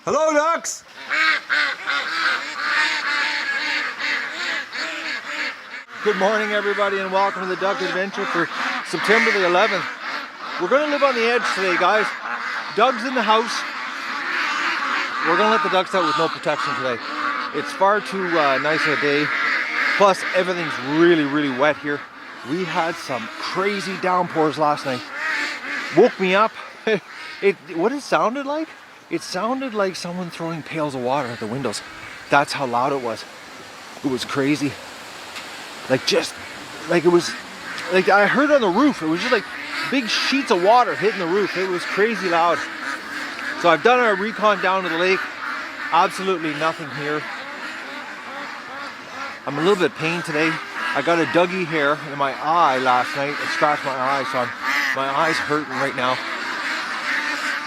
Hello, ducks! Good morning, everybody, and welcome to the Duck Adventure for September the 11th. We're going to live on the edge today, guys. Doug's in the house. We're going to let the ducks out with no protection today. It's far too nice a day. Plus, everything's really, really wet here. We had some crazy downpours last night. Woke me up. What it sounded like? It sounded like someone throwing pails of water at the windows. That's how loud it was. It was crazy. Like it was like I heard on the roof. It was just like big sheets of water hitting the roof. It was crazy loud. So I've done a recon down to the lake. Absolutely nothing here. I'm a little bit pained today. I got a Dougie hair in my eye last night. It scratched my eye, so my eye's hurting right now.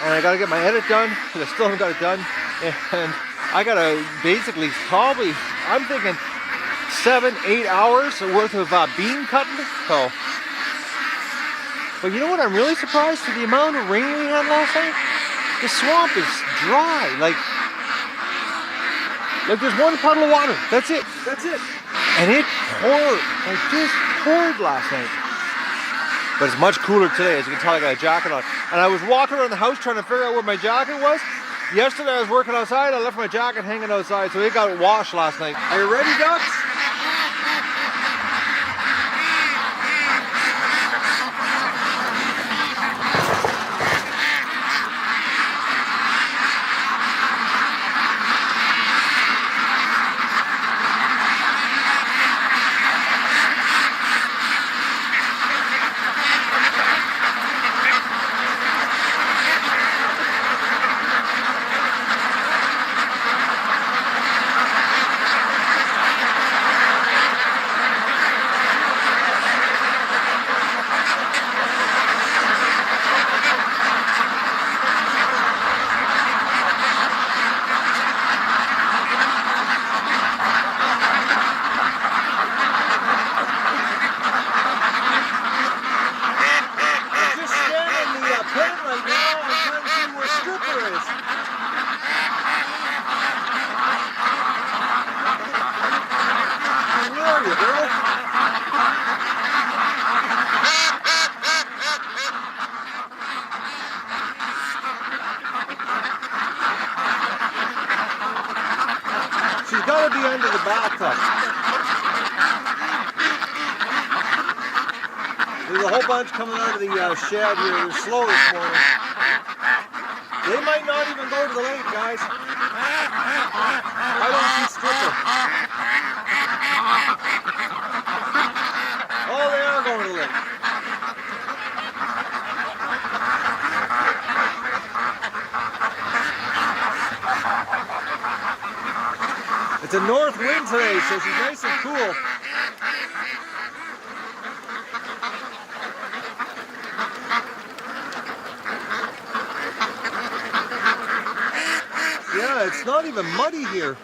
And I gotta get my edit done, because I still haven't got it done. And I gotta basically probably, I'm thinking 7-8 hours worth of bean cutting. So, but you know what? I'm really surprised to the amount of rain we had last night. The swamp is dry. Like there's one puddle of water. That's it. That's it. And it poured. Like just poured last night. But it's much cooler today. As you can tell, I got a jacket on. And I was walking around the house trying to figure out where my jacket was. Yesterday I was working outside. I left my jacket hanging outside, so it got washed last night. Are you ready, ducks? She's got to be under the bathtub. There's a whole bunch coming out of the shed here. They're slow this morning. They might not even go to the lake, guys. I don't see Stripper. Oh, they are going to the lake. It's a north wind today, so she's nice and cool. Yeah, it's not even muddy here.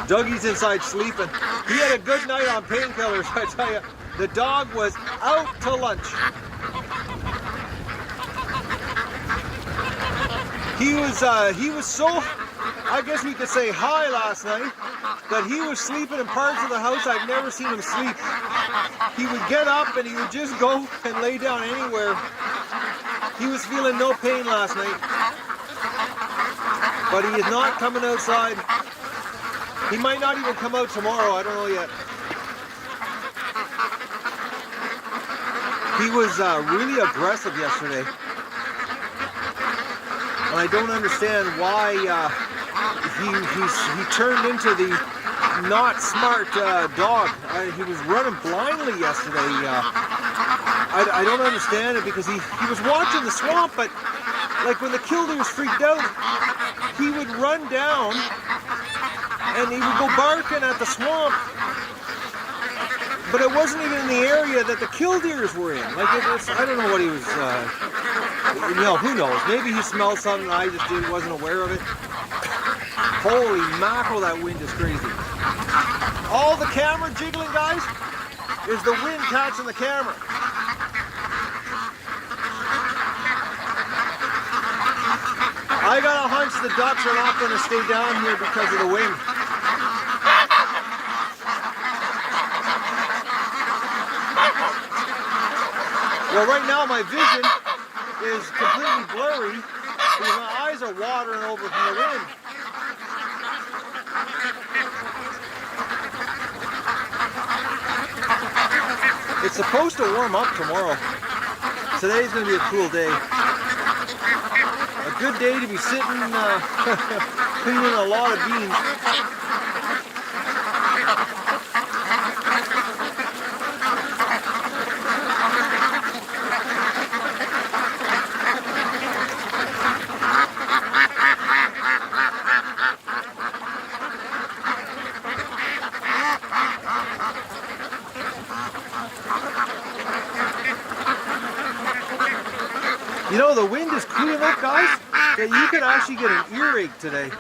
Dougie's inside sleeping. He had a good night on painkillers, I tell you. The dog was out to lunch. He was so, I guess we could say, high last night that he was sleeping in parts of the house I've never seen him sleep. He would get up and he would just go and lay down anywhere. He was feeling no pain last night. But he is not coming outside. He might not even come out tomorrow, I don't know yet. He was really aggressive yesterday. And I don't understand why he turned into the not smart dog. He was running blindly yesterday. I don't understand it because he was watching the swamp, but like when the killdeers freaked out, he would run down and he would go barking at the swamp. But it wasn't even in the area that the killdeers were in. Like it was, I don't know what he was. You know, who knows? Maybe he smelled something and I just wasn't aware of it. Holy mackerel, that wind is crazy. All the camera jiggling, guys, is the wind catching the camera. I got a hunch the ducks are not going to stay down here because of the wind. Well, right now my vision is completely blurry because my eyes are watering over from the wind. It's supposed to warm up tomorrow. Today's going to be a cool day. A good day to be sitting cleaning a lot of beans. You know, the wind is cool enough, guys, that you could actually get an earache today.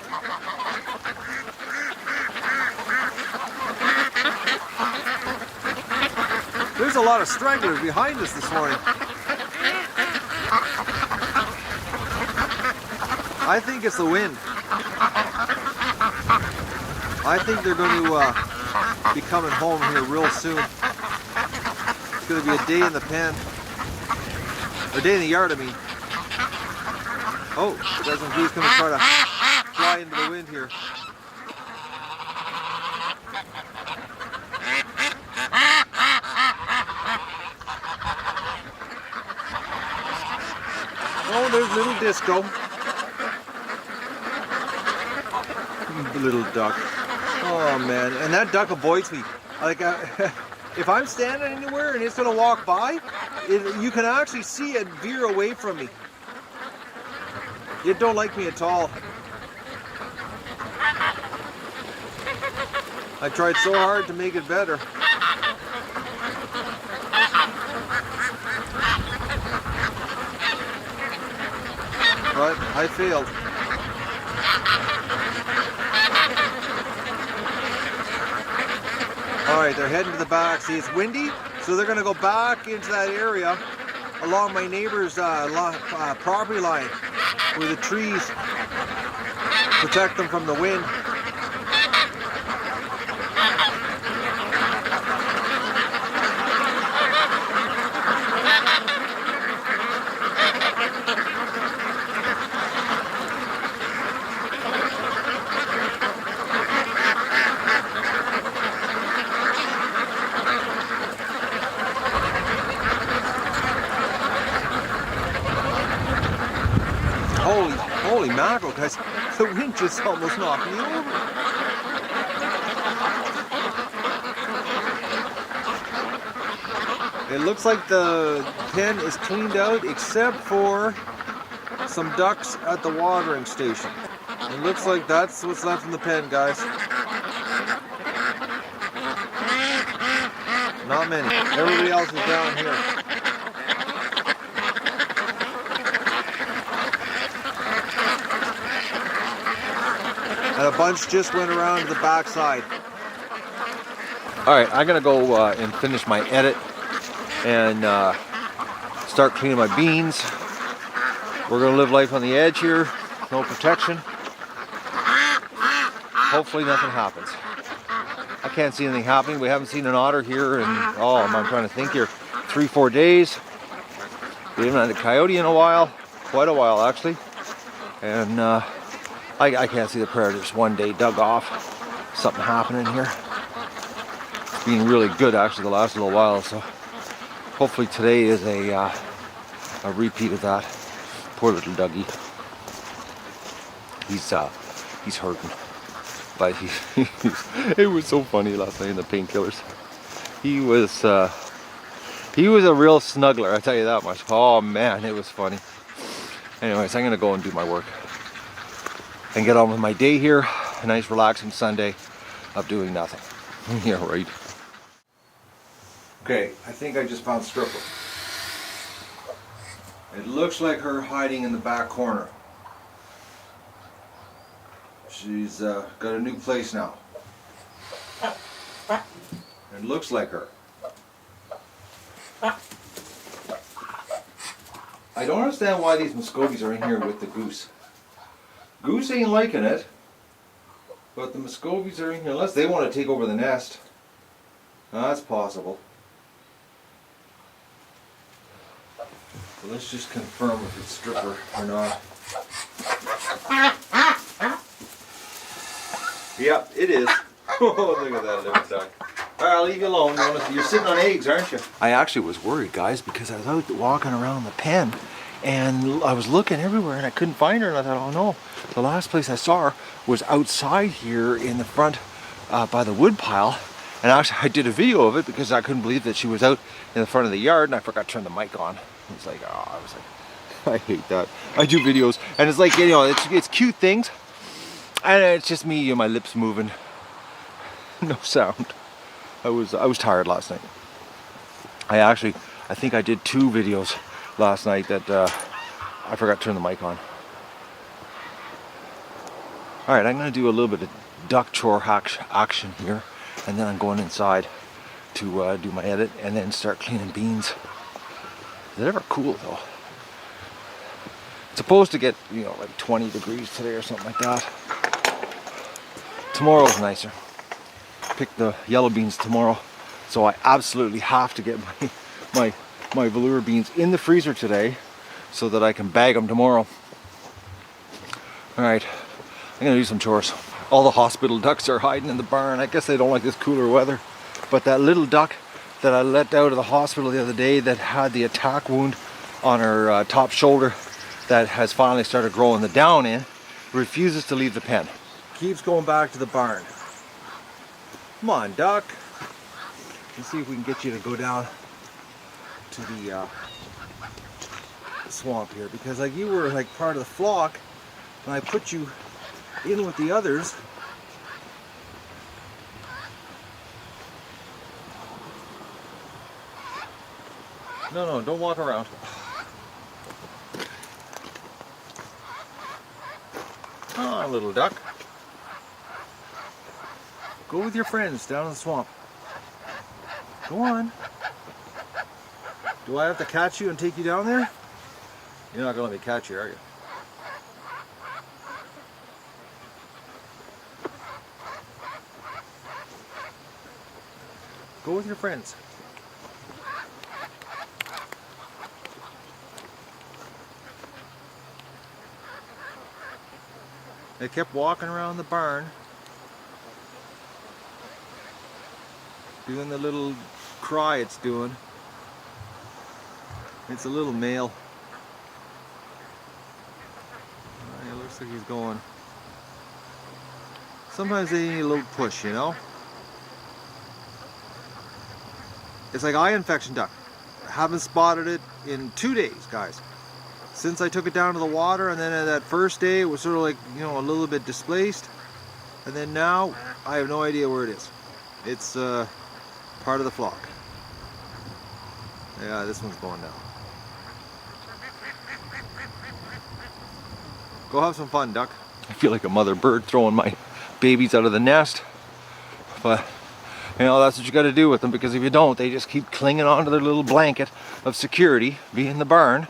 There's a lot of stragglers behind us this morning. I think it's the wind. I think they're going to be coming home here real soon. It's going to be a day in the pen. A day in the yard, I mean. Oh, got some geese going to try to fly into the wind here. Oh, there's little Disco. Little duck. Oh man, and that duck avoids me. Like, if I'm standing anywhere and it's going to walk by, you can actually see it veer away from me. It don't like me at all. I tried so hard to make it better. But I failed. Alright, they're heading to the back. See, it's windy, so they're going to go back into that area along my neighbor's property line where the trees protect them from the wind. Holy mackerel, guys, the wind just almost knocked me over. It looks like the pen is cleaned out except for some ducks at the watering station. It looks like that's what's left in the pen, guys. Not many. Everybody else is down here. And a bunch just went around to the back side. Alright, I'm going to go and finish my edit and start cleaning my beans. We're going to live life on the edge here. No protection. Hopefully nothing happens. I can't see anything happening. We haven't seen an otter here in, I'm trying to think here, 3-4 days. We haven't had a coyote in a while. Quite a while, actually. And I can't see the predators. One day dug off. Something happening here. It's been really good actually the last little while, so hopefully today is a repeat of that. Poor little Dougie. He's hurting. But it was so funny last night in the painkillers. He was a real snuggler, I tell you that much. Oh man, it was funny. Anyways, I'm gonna go and do my work and get on with my day here. A nice relaxing Sunday of doing nothing. Yeah, right. Okay, I think I just found Stripper. It looks like her hiding in the back corner. She's got a new place now. It looks like her. I don't understand why these muscovies are in here with the goose. Goose ain't liking it, but the Muscovies are in here, unless they want to take over the nest. That's possible. So let's just confirm if it's stripper or not. Yep, it is. Oh, look at that little duck. Alright, I'll leave you alone. You're sitting on eggs, aren't you? I actually was worried, guys, because I was out walking around the pen and I was looking everywhere and I couldn't find her, and I thought, oh no, the last place I saw her was outside here in the front by the wood pile. And actually I did a video of it because I couldn't believe that she was out in the front of the yard, and I forgot to turn the mic on. It's like, oh, I was like, I hate that. I do videos and it's like, you know, it's cute things and it's just me and my lips moving. No sound. I was tired last night. I think I did 2 videos last night that I forgot to turn the mic on. Alright, I'm going to do a little bit of duck chore action here, and then I'm going inside to do my edit and then start cleaning beans. Is it ever cool though? It's supposed to get, you know, like 20 degrees today or something like that. Tomorrow's nicer. Pick the yellow beans tomorrow, so I absolutely have to get my velour beans in the freezer today so that I can bag them tomorrow. Alright, I'm gonna do some chores. All the hospital ducks are hiding in the barn. I guess they don't like this cooler weather, but that little duck that I let out of the hospital the other day that had the attack wound on her top shoulder that has finally started growing the down in refuses to leave the pen. Keeps going back to the barn. Come on, duck. Let's see if we can get you to go down to the swamp here, because like you were like part of the flock and I put you in with the others. No, don't walk around. Come on, little duck. Go with your friends down in the swamp. Go on. Do I have to catch you and take you down there? You're not going to let me catch you, are you? Go with your friends. They kept walking around the barn, doing the little cry it's doing. It's a little male. It looks like he's going. Sometimes they need a little push, you know? It's like eye infection duck. I haven't spotted it in 2 days, guys. Since I took it down to the water, and then that first day it was sort of like, you know, a little bit displaced. And then now, I have no idea where it is. It's part of the flock. Yeah, this one's going now. Go have some fun, duck. I feel like a mother bird throwing my babies out of the nest. But, you know, that's what you got to do with them, because if you don't, they just keep clinging onto their little blanket of security, being the barn.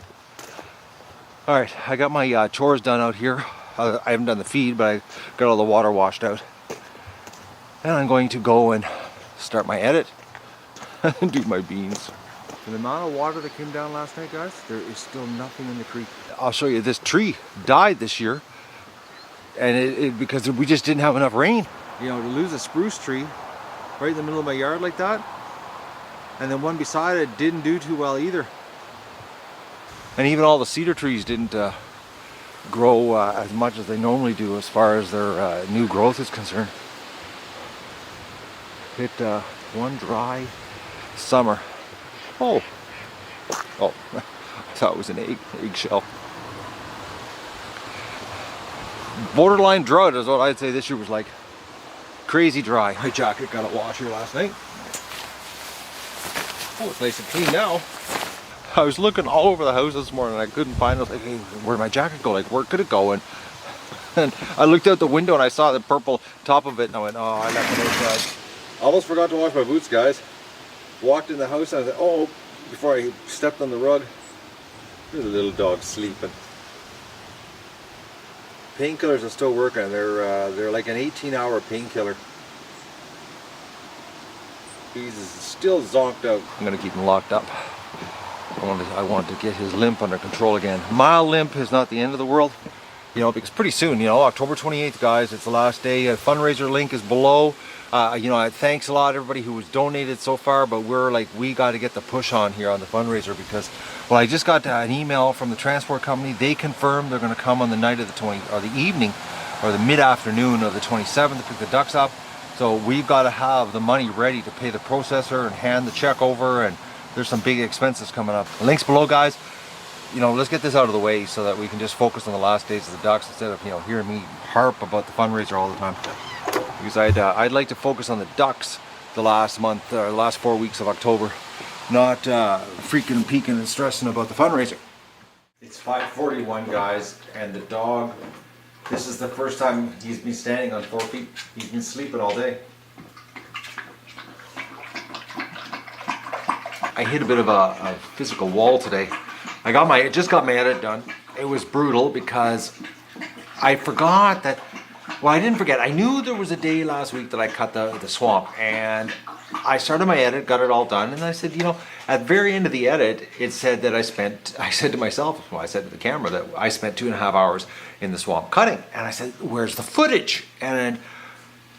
Alright, I got my chores done out here. I haven't done the feed, but I got all the water washed out. And I'm going to go and start my edit and do my beans. For the amount of water that came down last night, guys, there is still nothing in the creek. I'll show you, this tree died this year, and because we just didn't have enough rain. You know, to lose a spruce tree right in the middle of my yard like that, and then one beside it didn't do too well either. And even all the cedar trees didn't grow as much as they normally do as far as their new growth is concerned. Hit one dry summer. Oh, I thought it was an eggshell. Borderline drought is what I'd say this year was like. Crazy dry. My jacket got a wash here last night. Oh, it's nice and clean now. I was looking all over the house this morning and I couldn't find it. I was like, hey, where'd my jacket go? Like, where could it go? And I looked out the window and I saw the purple top of it and I went, oh, I left it outside. I almost forgot to wash my boots, guys. Walked in the house and I said, oh, before I stepped on the rug. There's a little dog sleeping. painkillers are still working. They're like an 18-hour painkiller. He's still zonked out. I'm gonna keep him locked up. I want to get his limp under control again. Mild limp is not the end of the world, you know, because pretty soon, you know, October 28th, guys, it's the last day. A fundraiser link is below. You know, thanks a lot everybody who has donated so far, but we got to get the push on here on the fundraiser because, well, I just got an email from the transport company. They confirmed they're going to come on the night of the evening or the mid-afternoon of the 27th to pick the ducks up. So we've got to have the money ready to pay the processor and hand the check over, and there's some big expenses coming up. The link's below, guys. You know, let's get this out of the way so that we can just focus on the last days of the ducks instead of, you know, hearing me harp about the fundraiser all the time. Because I'd like to focus on the ducks the last month, or last 4 weeks of October, not freaking peeking and stressing about the fundraiser. It's 5:41, guys, and the dog, this is the first time he's been standing on 4 feet. He's been sleeping all day. I hit a bit of a physical wall today. I just got my edit done. It was brutal because I forgot that, well, I didn't forget. I knew there was a day last week that I cut the swamp, and I started my edit, got it all done, and I said, you know, at the very end of the edit, it said that I said to myself, well, I said to the camera that I spent 2.5 hours in the swamp cutting, and I said, where's the footage? And it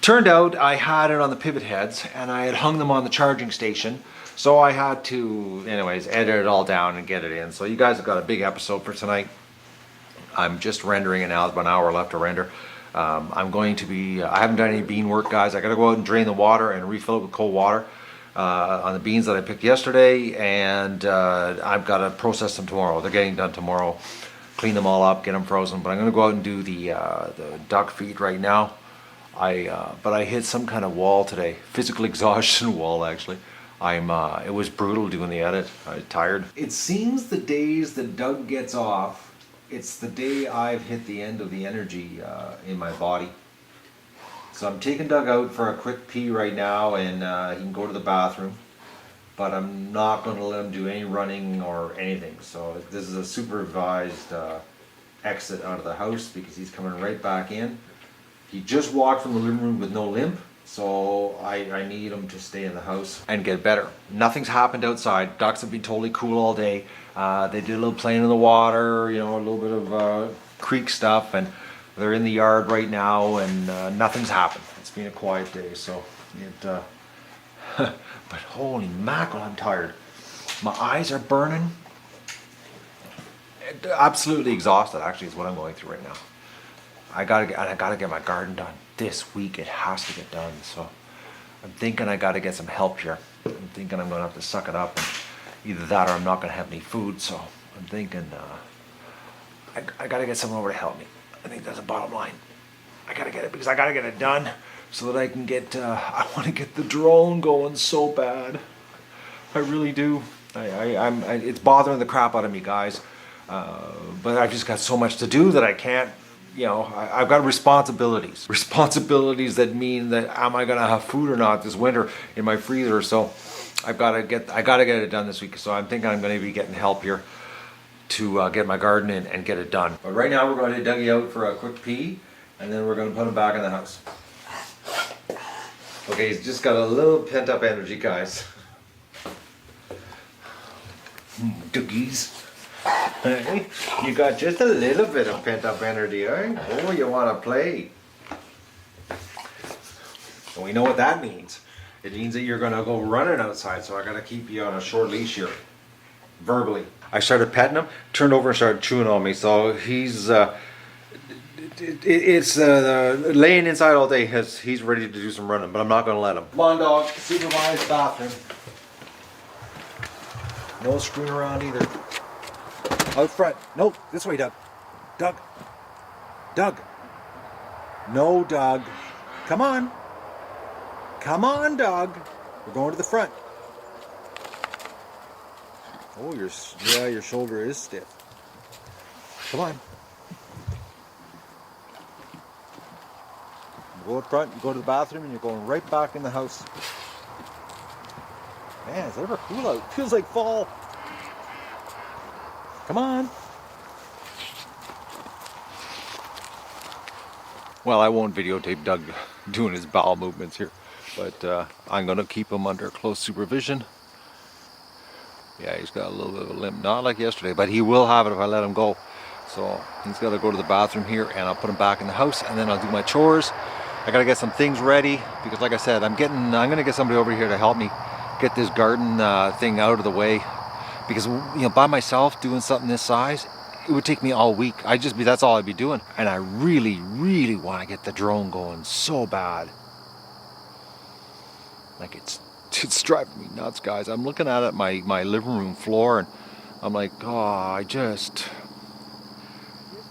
turned out I had it on the pivot heads, and I had hung them on the charging station. So I had to, anyways, edit it all down and get it in. So you guys have got a big episode for tonight. I'm just rendering it now. There's about an hour left to render. I'm going to be, I haven't done any bean work, guys. I got to go out and drain the water and refill it with cold water on the beans that I picked yesterday. And I've got to process them tomorrow. They're getting done tomorrow. Clean them all up, get them frozen. But I'm going to go out and do the duck feed right now. But I hit some kind of wall today. Physical exhaustion wall, actually. It was brutal doing the edit. I was tired. It seems the days that Doug gets off, it's the day I've hit the end of the energy in my body. So I'm taking Doug out for a quick pee right now, and he can go to the bathroom. But I'm not going to let him do any running or anything. So this is a supervised exit out of the house because he's coming right back in. He just walked from the living room with no limp. So I need them to stay in the house and get better. Nothing's happened outside. Ducks have been totally cool all day. They did a little playing in the water, you know, a little bit of creek stuff, and they're in the yard right now, and nothing's happened. It's been a quiet day, so it. But holy mackerel, I'm tired. My eyes are burning. Absolutely exhausted, actually, is what I'm going through right now. I gotta get my garden done. This week it has to get done, so I'm thinking I got to get some help here. I'm thinking I'm going to have to suck it up, and either that or I'm not going to have any food, so I'm thinking I got to get someone over to help me. I think that's the bottom line. I got to get it because I got to get it done so that I can get, I want to get the drone going so bad. I really do. It's bothering the crap out of me, guys, but I've just got so much to do that I can't. You know, I've got responsibilities that mean that am I going to have food or not this winter in my freezer? So I got to get it done this week. So I'm thinking I'm going to be getting help here to get my garden in and get it done. But right now we're going to take Dougie out for a quick pee, and then we're going to put him back in the house. Okay, he's just got a little pent up energy, guys. Doogies. Hey, you got just a little bit of pent-up energy, right? Oh, you want to play. And we know what that means. It means that you're going to go running outside, so I got to keep you on a short leash here. Verbally. I started petting him, turned over and started chewing on me, so he's laying inside all day. He's ready to do some running, but I'm not going to let him. Come on, dog. Supervised bathroom. No screwing around either. Out front. No, this way, Doug. Doug. Doug. No, Doug. Come on. Come on, Doug. We're going to the front. Oh, your shoulder is stiff. Come on. You go up front, you go to the bathroom, and you're going right back in the house. Man, it's ever cool out. Feels like fall. Come on. Well, I won't videotape Doug doing his bowel movements here, but I'm going to keep him under close supervision. Yeah, he's got a little bit of a limp, not like yesterday, but he will have it if I let him go. So he's got to go to the bathroom here, and I'll put him back in the house, and then I'll do my chores. I got to get some things ready because, like I said, I'm going to get somebody over here to help me get this garden thing out of the way. Because, you know, by myself doing something this size, it would take me all week. That's all I'd be doing. And I really, really want to get the drone going so bad. Like it's driving me nuts, guys. I'm looking at my living room floor, and I'm like, oh,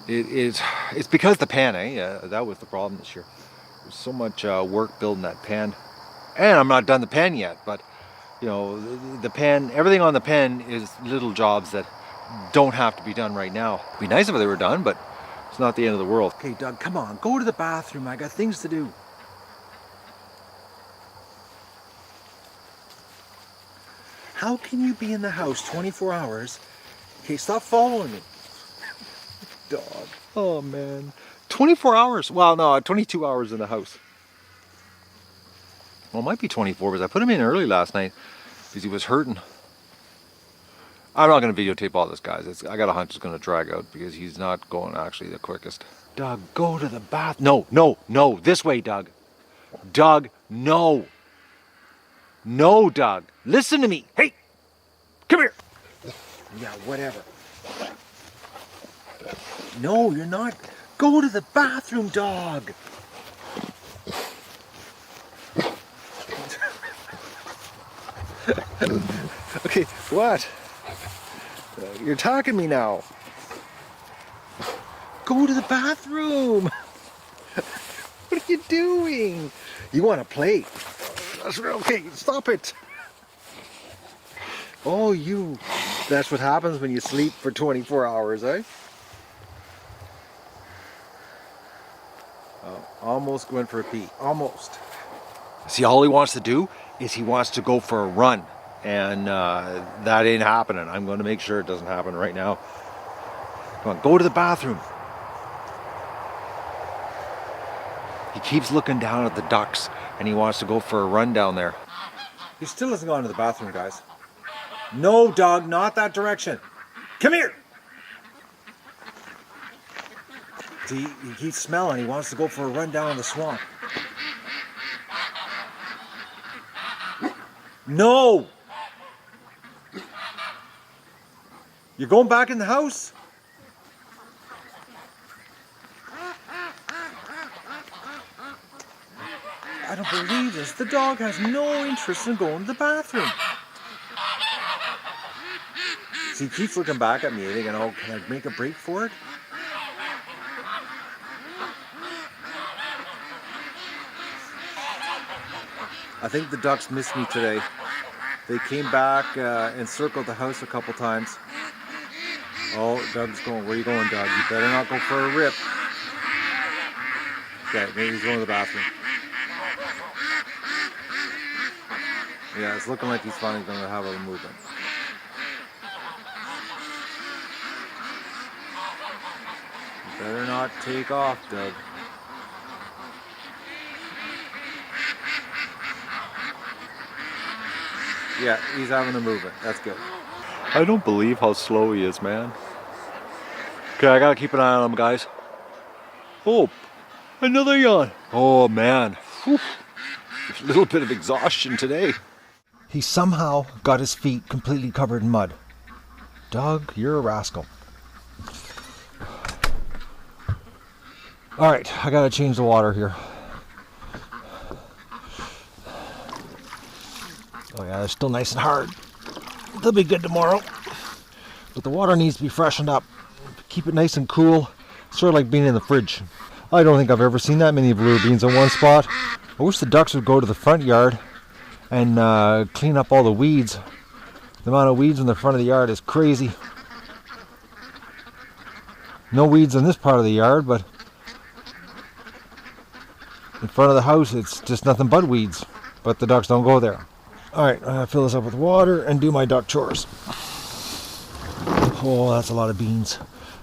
it's because the pan, eh? Yeah, that was the problem this year. There's so much work building that pan, and I'm not done the pan yet. But you know, the pan, everything on the pan is little jobs that don't have to be done right now. It'd be nice if they were done, but it's not the end of the world. Okay, Doug, come on, go to the bathroom. I got things to do. How can you be in the house 24 hours? Okay, stop following me. Dog. Oh, man. 24 hours. Well, no, 22 hours in the house. Well, it might be 24 because I put him in early last night because he was hurting. I'm not going to videotape all this, guys. I got a hunch it's going to drag out because he's not going actually the quickest. Doug, go to the bath. No, no, no. This way, Doug. Doug, no. No, Doug. Listen to me. Hey, come here. Yeah, whatever. No, you're not. Go to the bathroom, dog. Okay, what? You're talking to me now. Go to the bathroom. What are you doing? You want to play? Okay, stop it. Oh, that's what happens when you sleep for 24 hours, eh? Oh, almost went for a pee. Almost. See, all he wants to do is he wants to go for a run. And that ain't happening. I'm going to make sure it doesn't happen right now. Come on, go to the bathroom. He keeps looking down at the ducks and he wants to go for a run down there. He still hasn't gone to the bathroom, guys. No, dog, not that direction. Come here. See, he keeps smelling. He wants to go for a run down in the swamp. No. You're going back in the house? I don't believe this. The dog has no interest in going to the bathroom. See, he keeps looking back at me thinking, oh, can I make a break for it? I think the ducks missed me today. They came back and circled the house a couple times. Oh, Doug's going. Where are you going, Doug? You better not go for a rip. Okay, maybe he's going to the bathroom. Yeah, it's looking like he's finally going to have a movement. You better not take off, Doug. Yeah, he's having a movement. That's good. I don't believe how slow he is, man. Okay, I gotta keep an eye on him, guys. Oh, another yawn. Oh, man. Whew. A little bit of exhaustion today. He somehow got his feet completely covered in mud. Doug, you're a rascal. All right, I gotta change the water here. Oh yeah, they're still nice and hard. They'll be good tomorrow. But the water needs to be freshened up. Keep it nice and cool. Sort of like being in the fridge. I don't think I've ever seen that many blue beans in one spot. I wish the ducks would go to the front yard and clean up all the weeds. The amount of weeds in the front of the yard is crazy. No weeds in this part of the yard, but in front of the house it's just nothing but weeds. But the ducks don't go there. Alright, I fill this up with water and do my duck chores. Oh, that's a lot of beans.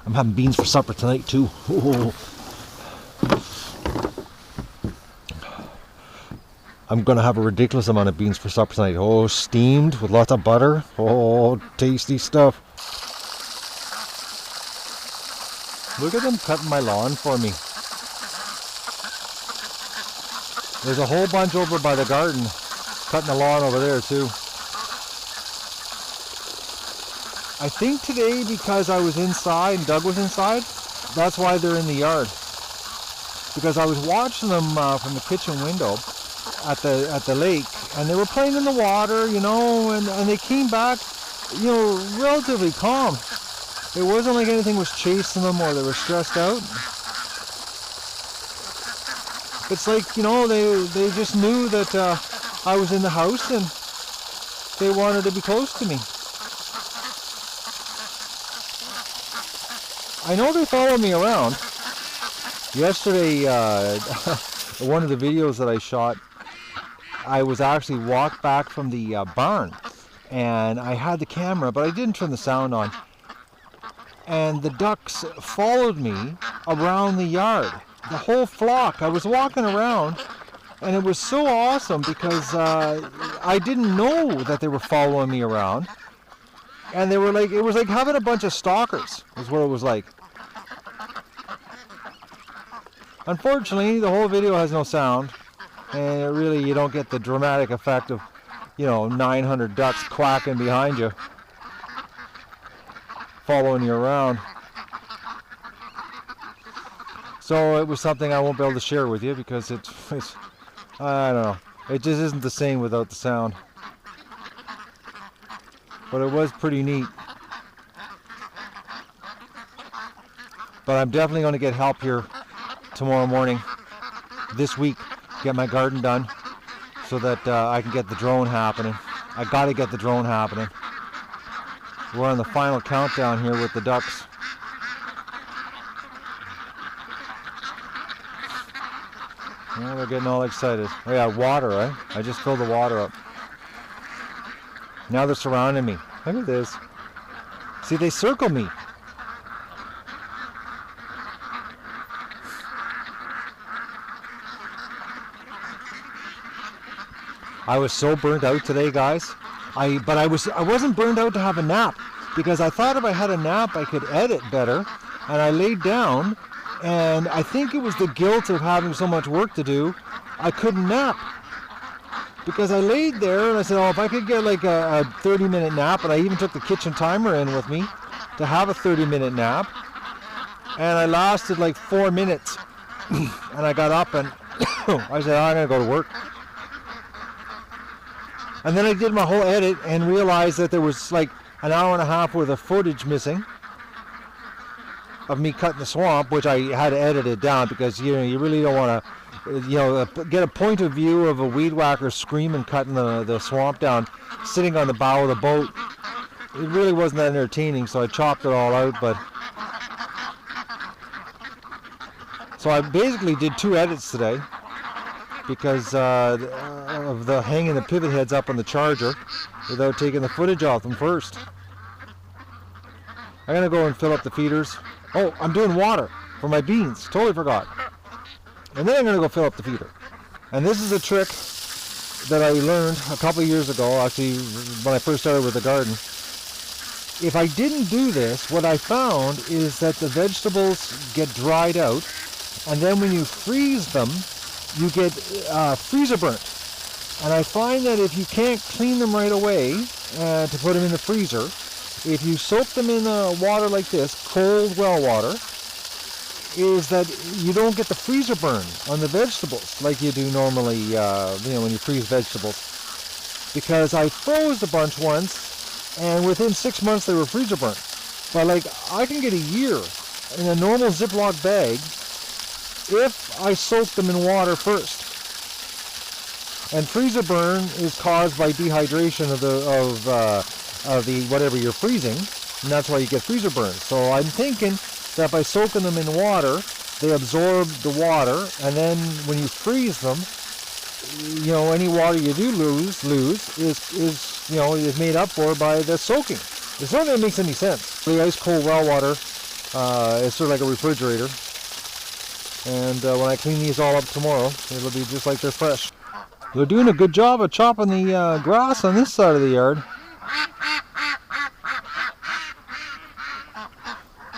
I'm having beans for supper tonight too. Oh. I'm gonna have a ridiculous amount of beans for supper tonight. Oh, steamed with lots of butter. Oh, tasty stuff. Look at them cutting my lawn for me. There's a whole bunch over by the garden cutting the lawn over there too. I think today, because I was inside and Doug was inside, that's why they're in the yard. Because I was watching them from the kitchen window at the lake, and they were playing in the water, you know, and they came back, you know, relatively calm. It wasn't like anything was chasing them or they were stressed out. It's like, you know, they just knew that I was in the house and they wanted to be close to me. I know they follow me around. Yesterday, one of the videos that I shot, I was actually walked back from the barn, and I had the camera, but I didn't turn the sound on. And the ducks followed me around the yard, the whole flock. I was walking around, and it was so awesome because I didn't know that they were following me around. And they were like, it was like having a bunch of stalkers, is what it was like. Unfortunately, the whole video has no sound, and really you don't get the dramatic effect of, you know, 900 ducks quacking behind you, following you around. So it was something I won't be able to share with you because it's I don't know, it just isn't the same without the sound. But it was pretty neat. But I'm definitely going to get help here tomorrow morning, this week, get my garden done so that I can get the drone happening. I got to get the drone happening. We're on the final countdown here with the ducks. Oh, they're getting all excited. Oh yeah, water, right? I just filled the water up. Now they're surrounding me. Look at this. See, they circle me. I was so burnt out today, guys. I wasn't burned out to have a nap, because I thought if I had a nap I could edit better, and I laid down, and I think it was the guilt of having so much work to do. I couldn't nap because I laid there and I said, oh, if I could get like a 30-minute nap, and I even took the kitchen timer in with me to have a 30-minute nap, and I lasted like 4 minutes and I got up and I said, oh, I'm gonna go to work. And then I did my whole edit and realized that there was like an hour and a half worth of footage missing of me cutting the swamp, which I had to edit it down because, you know, you really don't want to, you know, get a point of view of a weed whacker screaming cutting the swamp down, sitting on the bow of the boat. It really wasn't that entertaining, so I chopped it all out. But so I basically did 2 edits today because of the hanging the pivot heads up on the charger without taking the footage off them first. I'm gonna go and fill up the feeders. Oh, I'm doing water for my beans. Totally forgot. And then I'm gonna go fill up the feeder. And this is a trick that I learned a couple of years ago, actually, when I first started with the garden. If I didn't do this, what I found is that the vegetables get dried out, and then when you freeze them, you get freezer burnt. And I find that if you can't clean them right away to put them in the freezer, if you soak them in water like this, cold well water, is that you don't get the freezer burn on the vegetables like you do normally, you know, when you freeze vegetables. Because I froze a bunch once, and within 6 months they were freezer burnt. But like, I can get a year in a normal Ziploc bag if I soak them in water first. And freezer burn is caused by dehydration of the whatever you're freezing, and that's why you get freezer burn. So I'm thinking that by soaking them in water, they absorb the water, and then when you freeze them, you know, any water you do lose is you know, is made up for by the soaking. It's not that it makes any sense. The ice cold well water is sort of like a refrigerator, and when I clean these all up tomorrow, it'll be just like they're fresh. They're doing a good job of chopping the grass on this side of the yard.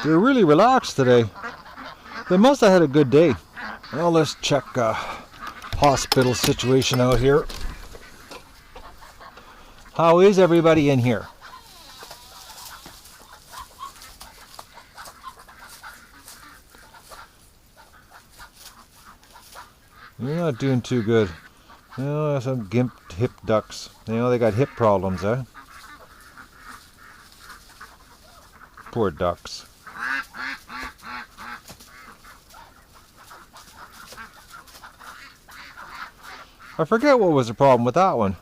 They're really relaxed today. They must have had a good day. Well, let's check hospital situation out here. How is everybody in here? You're not doing too good. Oh, some gimped hip ducks. You know, they got hip problems, eh? Poor ducks. I forget what was the problem with that one.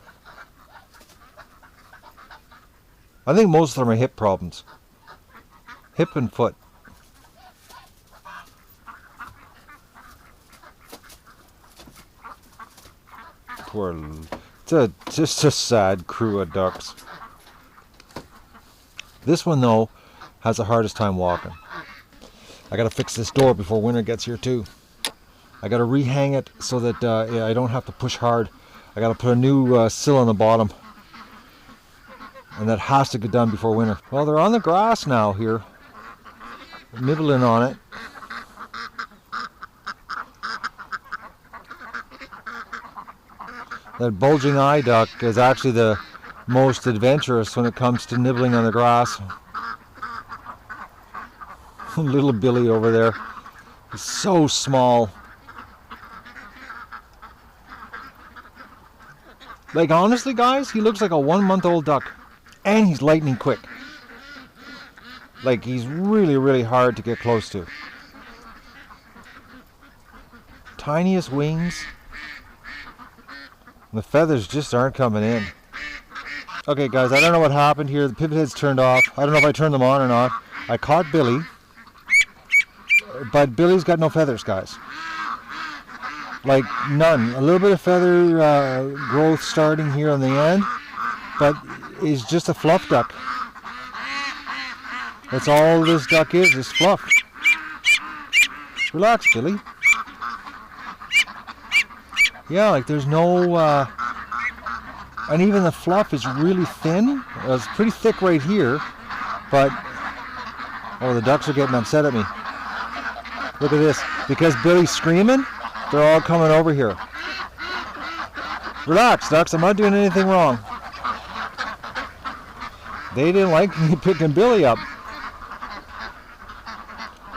I think most of them are hip problems. Hip and foot. Poor, it's just a sad crew of ducks. This one though has the hardest time walking. I gotta fix this door before winter gets here too. I gotta rehang it so that I don't have to push hard. I gotta put a new sill on the bottom, and that has to get done before winter. Well, they're on the grass now here, nibbling on it. That bulging eye duck is actually the most adventurous when it comes to nibbling on the grass. Little Billy over there is so small. Like, honestly guys, he looks like a 1-month-old duck. And he's lightning quick. Like, he's really, really hard to get close to. Tiniest wings. The feathers just aren't coming in. Okay guys, I don't know what happened here. The pivot head's turned off. I don't know if I turned them on or not. I caught Billy. But Billy's got no feathers, guys. Like, none. A little bit of feather growth starting here on the end. But he's just a fluff duck. That's all this duck is fluff. Relax, Billy. Yeah, like there's no, and even the fluff is really thin. It's pretty thick right here, but, oh, the ducks are getting upset at me. Look at this. Because Billy's screaming, they're all coming over here. Relax, ducks, I'm not doing anything wrong. They didn't like me picking Billy up.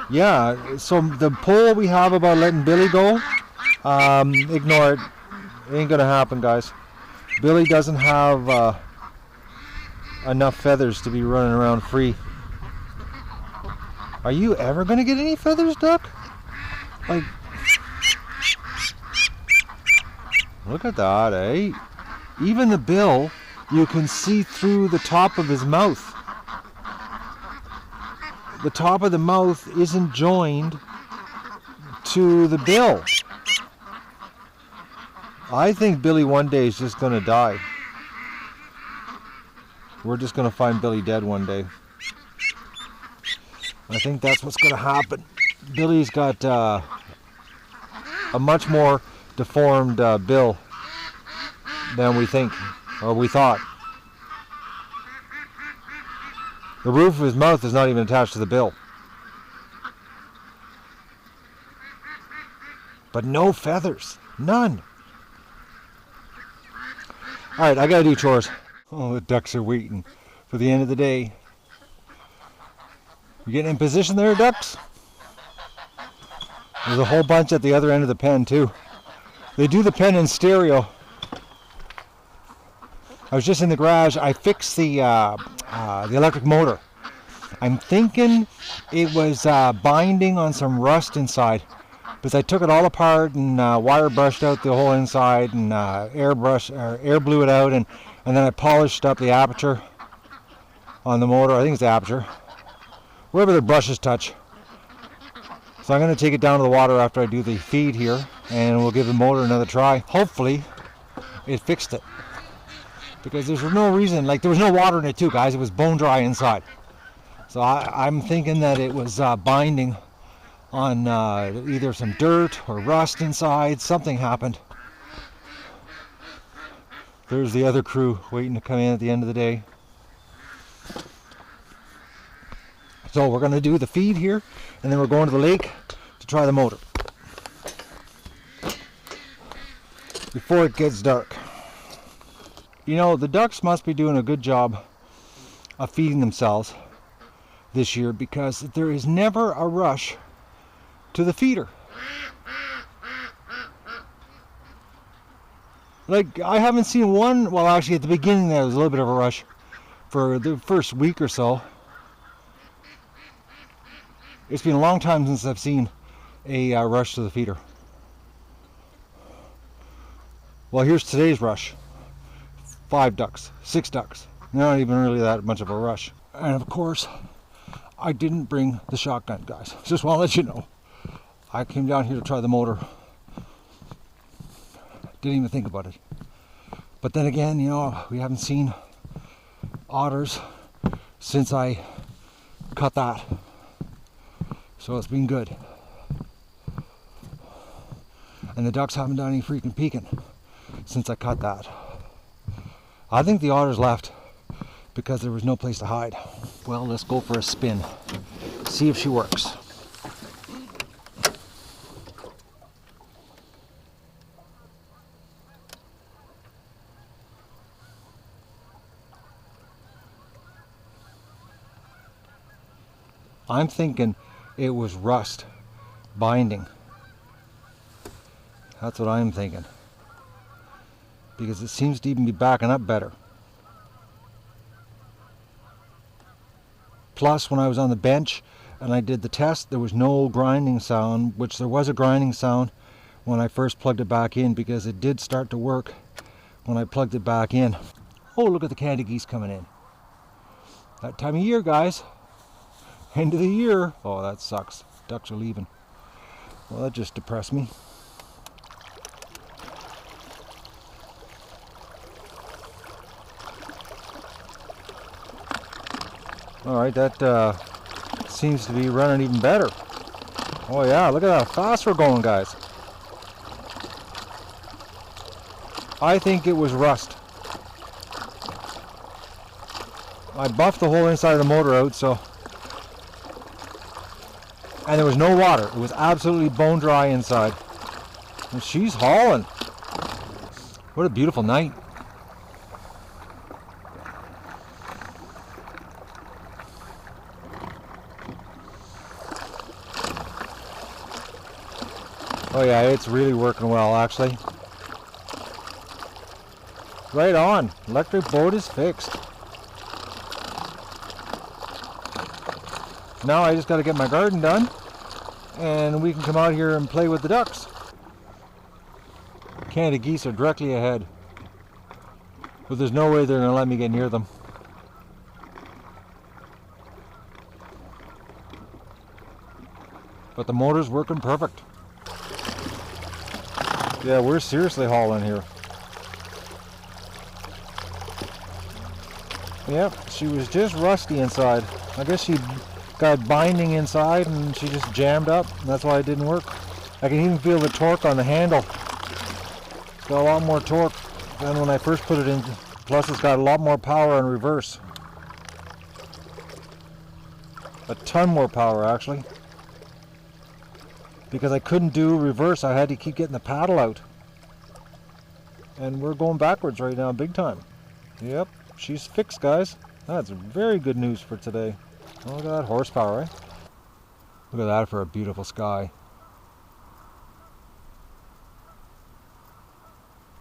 Yeah, so the poll we have about letting Billy go, ignore it. It ain't gonna happen, guys. Billy doesn't have enough feathers to be running around free. Are you ever gonna get any feathers, duck? Like, look at that, eh? Even the bill, you can see through the top of his mouth. The top of the mouth isn't joined to the bill. I think Billy one day is just going to die. We're just going to find Billy dead one day. I think that's what's going to happen. Billy's got a much more deformed bill than we think, or we thought. The roof of his mouth is not even attached to the bill. But no feathers. None. Alright, I gotta do chores. Oh, the ducks are waiting for the end of the day. You getting in position there, ducks? There's a whole bunch at the other end of the pen, too. They do the pen in stereo. I was just in the garage. I fixed the electric motor. I'm thinking it was binding on some rust inside, because I took it all apart and wire brushed out the whole inside and air blew it out, and then I polished up the aperture on the motor. I think it's the aperture, wherever the brushes touch. So I'm going to take it down to the water after I do the feed here, and we'll give the motor another try. Hopefully it fixed it, because there's no reason, like there was no water in it too, guys. It was bone dry inside. So I'm thinking that it was binding on either some dirt or rust inside. Something happened. There's the other crew waiting to come in at the end of the day. So we're going to do the feed here, and then we're going to the lake to try the motor before it gets dark. You know, the ducks must be doing a good job of feeding themselves this year, because there is never a rush to the feeder. Like, I haven't seen one, well actually at the beginning there was a little bit of a rush for the first week or so. It's been a long time since I've seen a rush to the feeder. Well, here's today's rush. 5 ducks, 6 ducks. Not even really that much of a rush. And of course, I didn't bring the shotgun, guys. Just want to let you know. I came down here to try the motor. Didn't even think about it. But then again, you know, we haven't seen otters since I cut that. So it's been good. And the ducks haven't done any freaking peeking since I cut that. I think the otters left because there was no place to hide. Well, let's go for a spin. See if she works. I'm thinking it was rust binding. That's what I'm thinking. Because it seems to even be backing up better. Plus, when I was on the bench and I did the test, there was no grinding sound, which there was a grinding sound when I first plugged it back in, because it did start to work when I plugged it back in. Oh, look at the candy geese coming in. That time of year, guys. End of the year. Oh, that sucks. Ducks are leaving. Well, that just depressed me. Alright, that seems to be running even better. Oh yeah, look at how fast we're going, guys. I think it was rust. I buffed the whole inside of the motor out, so... And there was no water. It was absolutely bone dry inside. And she's hauling. What a beautiful night. Oh yeah, it's really working well, actually. Right on. Electric boat is fixed. Now I just got to get my garden done, and we can come out here and play with the ducks. Canada geese are directly ahead, but there's no way they're going to let me get near them. But the motor's working perfect. Yeah, we're seriously hauling here. Yep, she was just rusty inside. I guess she got binding inside and she just jammed up. That's why it didn't work. I can even feel the torque on the handle. It's got a lot more torque than when I first put it in. Plus it's got a lot more power in reverse. A ton more power, actually. Because I couldn't do reverse, I had to keep getting the paddle out. And we're going backwards right now, big time. Yep, she's fixed, guys. That's very good news for today. Oh, look at that horsepower, eh? Look at that for a beautiful sky.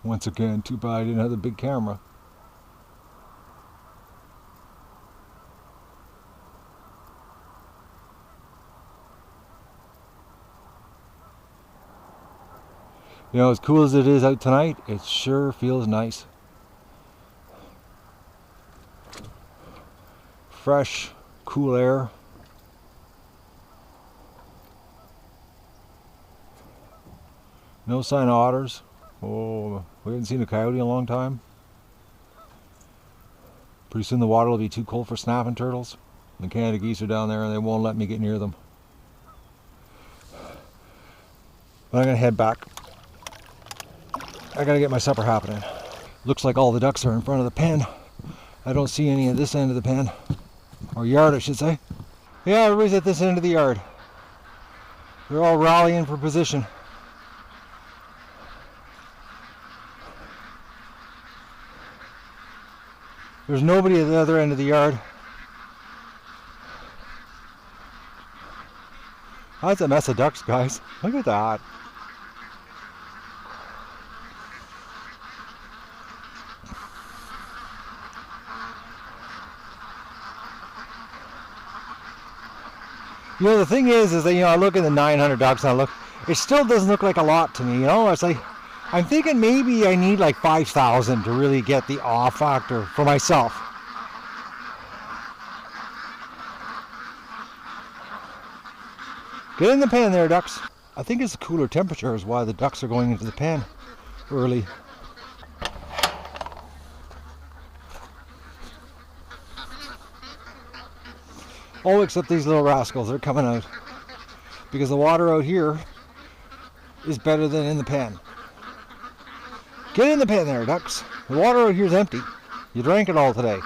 Once again, too bad I didn't have the big camera. You know, as cool as it is out tonight, it sure feels nice. Fresh, cool air. No sign of otters. Oh, we haven't seen a coyote in a long time. Pretty soon the water will be too cold for snapping turtles. The Canada geese are down there and they won't let me get near them. But I'm going to head back. I gotta get my supper happening. Looks like all the ducks are in front of the pen. I don't see any at this end of the pen. Or yard, I should say. Yeah, everybody's at this end of the yard. They're all rallying for position. There's nobody at the other end of the yard. That's a mess of ducks, guys. Look at that. You know, the thing is that, you know, I look at the 900 ducks and I look, it still doesn't look like a lot to me, you know? It's like, I'm thinking maybe I need like 5,000 to really get the awe factor for myself. Get in the pen there, ducks. I think it's the cooler temperature is why the ducks are going into the pen early. Oh, except these little rascals are coming out. Because the water out here is better than in the pen. Get in the pen there, ducks. The water out here is empty. You drank it all today.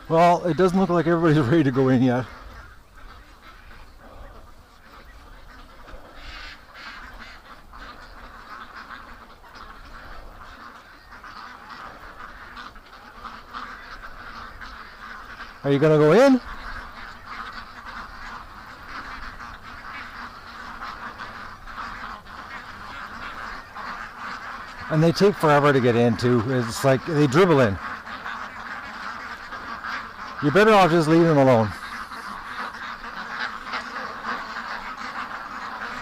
Well, it doesn't look like everybody's ready to go in yet. Are you going to go in? And they take forever to get in too. It's like they dribble in. You're better off just leaving them alone.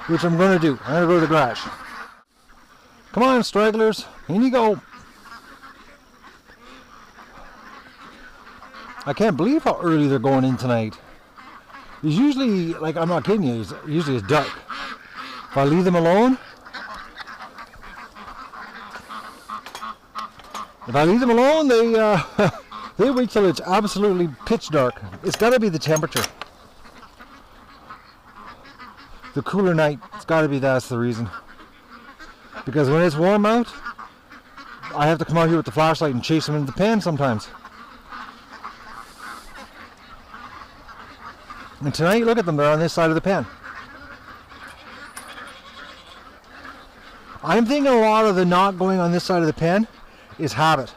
Which I'm going to do. I'm going to go to the garage. Come on, stragglers. In you go. I can't believe how early they're going in tonight. It's usually, like, I'm not kidding you, usually it's dark. If I leave them alone, they they wait till it's absolutely pitch dark. It's got to be the temperature. The cooler night, it's got to be that's the reason. Because when it's warm out, I have to come out here with the flashlight and chase them into the pen sometimes. And tonight, look at them, they're on this side of the pen. I'm thinking a lot of the not going on this side of the pen is habit.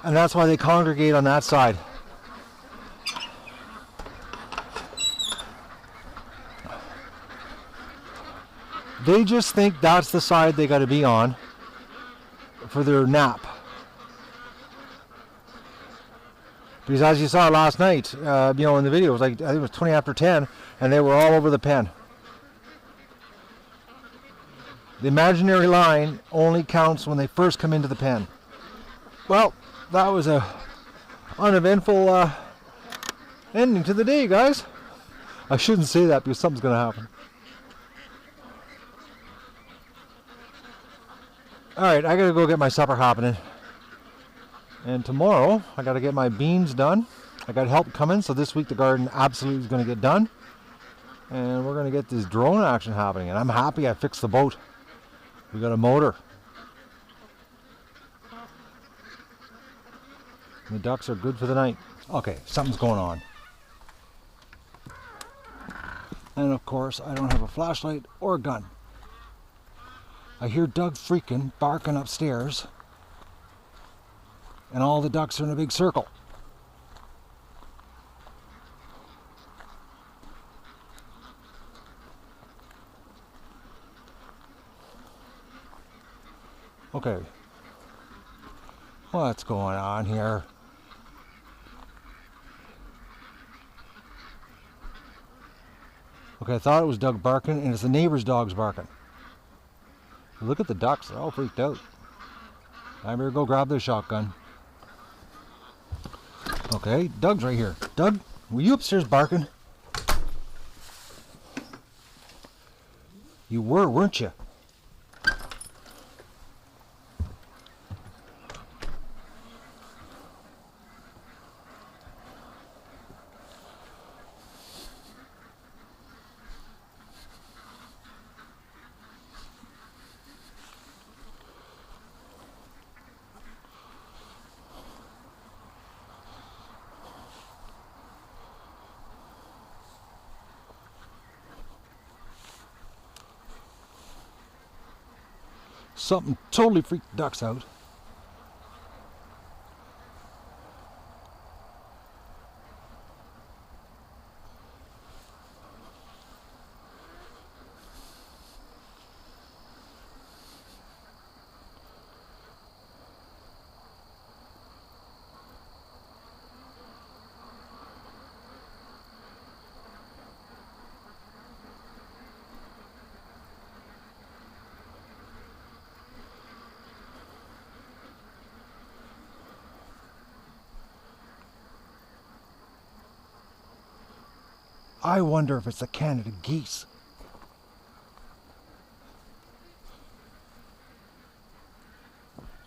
And that's why they congregate on that side. They just think that's the side they got to be on for their nap. Because as you saw last night, you know, in the video, it was like, I think it was 20 after 10, and they were all over the pen. The imaginary line only counts when they first come into the pen. Well, that was a uneventful ending to the day, guys. I shouldn't say that because something's going to happen. Alright, I got to go get my supper happening. And tomorrow, I got to get my beans done. I got help coming, so this week the garden absolutely is going to get done. And we're going to get this drone action happening. And I'm happy I fixed the boat. We got a motor. The ducks are good for the night. Okay, something's going on. And of course, I don't have a flashlight or a gun. I hear Doug freaking barking upstairs. And all the ducks are in a big circle. Okay. What's going on here? Okay, I thought it was Doug barking, and it's the neighbor's dogs barking. Look at the ducks, they're all freaked out. I better go grab their shotgun. Okay, Doug's right here. Doug, were you upstairs barking? You were, weren't you? Something totally freaked the ducks out. I wonder if it's the Canada geese.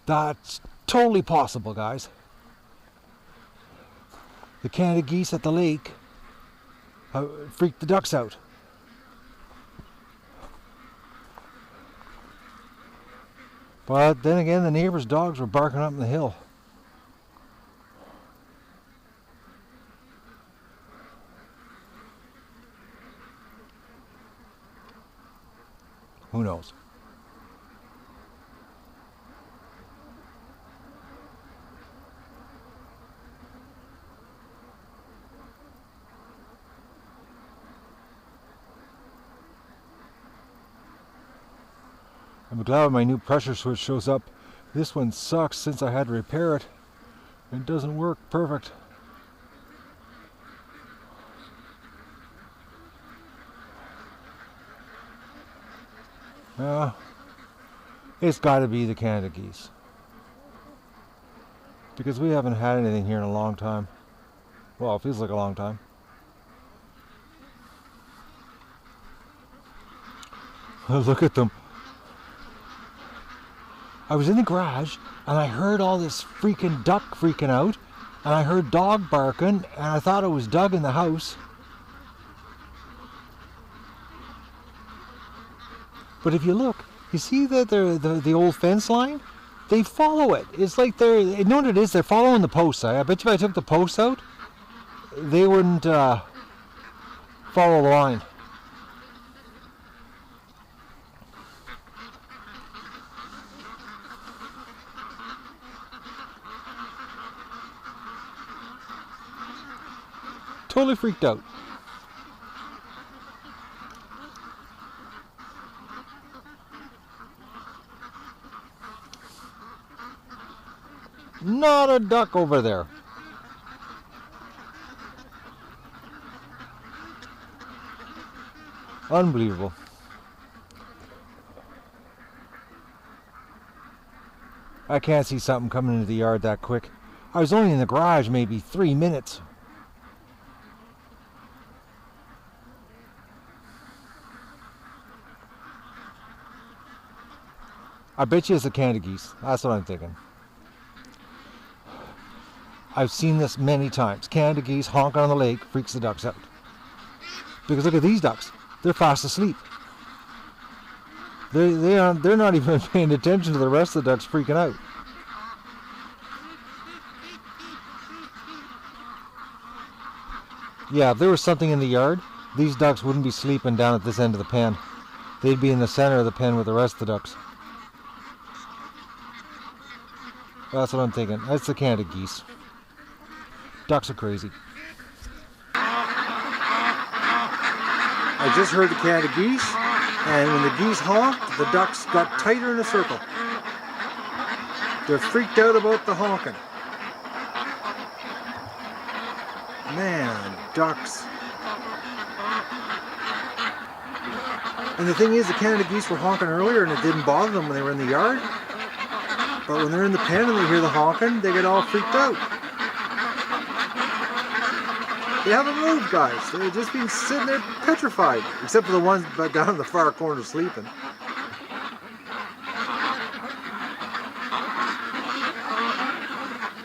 That's totally possible, guys. The Canada geese at the lake freaked the ducks out. But then again, the neighbors' dogs were barking up the hill. Who knows? I'm glad my new pressure switch shows up. This one sucks since I had to repair it. It doesn't work perfect. It's got to be the Canada geese. Because we haven't had anything here in a long time. Well, it feels like a long time. Look at them. I was in the garage and I heard all this freaking duck freaking out. And I heard dog barking and I thought it was Doug in the house. But if you look, you see that the old fence line? They follow it. It's like you know what it is? They're following the posts. I bet you if I took the posts out, they wouldn't follow the line. Totally freaked out. Not a duck over there. Unbelievable. I can't see something coming into the yard that quick. I was only in the garage maybe 3 minutes. I bet you it's the Canada geese. That's what I'm thinking. I've seen this many times. Canada geese honking on the lake freaks the ducks out. Because look at these ducks. They're fast asleep. They're not even paying attention to the rest of the ducks freaking out. Yeah, if there was something in the yard, these ducks wouldn't be sleeping down at this end of the pen. They'd be in the center of the pen with the rest of the ducks. That's what I'm thinking. That's the Canada geese. Ducks are crazy. I just heard the Canada geese, and when the geese honked, the ducks got tighter in a circle. They're freaked out about the honking. Man, ducks. And the thing is, the Canada geese were honking earlier and it didn't bother them when they were in the yard. But when they're in the pen and they hear the honking, they get all freaked out. They haven't moved, guys. They've just been sitting there petrified. Except for the ones down in the far corner sleeping.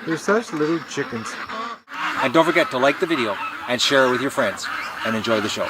They're such little chickens. And don't forget to like the video and share it with your friends. And enjoy the show.